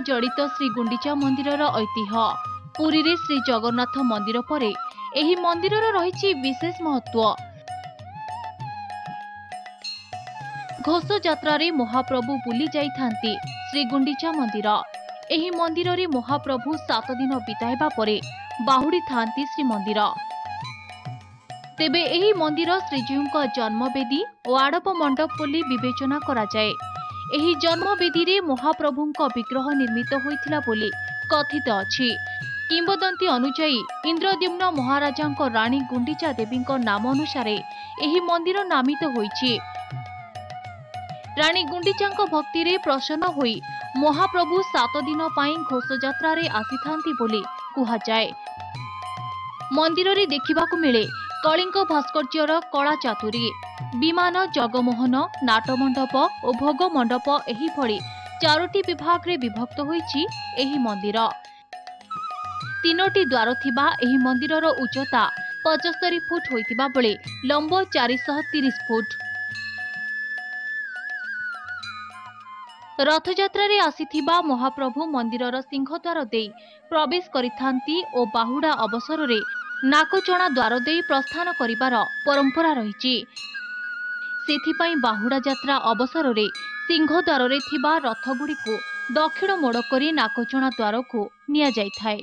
जड़ित श्री गुंडीचा मंदिरर ऐतिह्य। पुरी रे श्री जगन्नाथ मंदिर परे एही मंदिरर रहिछि विशेष महत्व। घोष यात्रा रे महाप्रभु बुली जाइथांती श्री गुंडीचा मंदिर। एही मंदिर रे महाप्रभु 7 दिन बिताइबा परे बाहुडी थांती श्रीमंदिर। तेबे एही मंदिर श्रीजीउଙ୍କ जन्मवेदी और आड़प मंडप बोली विवेचना करा जाए। एही जन्मवेदी रे महाप्रभुଙ୍କ विग्रह निर्मित होइथिला बोली कथित अछि। किंवदंती अनुसायी इंद्रद्युम्न महाराजांक रानी गुंडीचा देवींक नाम अनुसार एही मंदिर नामित होइछि। रानी गुंडीचांक भक्ति रे प्रसन्न होई महाप्रभु 7 दिन पाई घोष यात्रा रे आसीथांती बोली कुहा जाए। मंदिर रे देखिबाकू मिले कलिंग भास्कर्यर कला चातुरी, विमान जगमोहन, नाटमंडप और भोग मंडप एही भली 4टी विभाग रे विभक्त होईछि एही मंदिर। 3टी द्वार थिबा एही मंदिरर उच्चता 75 फुट होइतिबा बेले लंब 430 फुट। रथयात्रा रे आसीथिबा महाप्रभु मंदिरर सिंहद्वार देई प्रवेश करिथांती और बाहुडा अवसर रे नाकचणा द्वार देई प्रस्थान करिबार परंपरा रहिछि। सेथिपाई बाहुडा यात्रा अवसर रे सिंहद्वार रे थिबा रथगुडी को दक्षिण मोड़ करी नाकचणा द्वार को निया जाइथाय।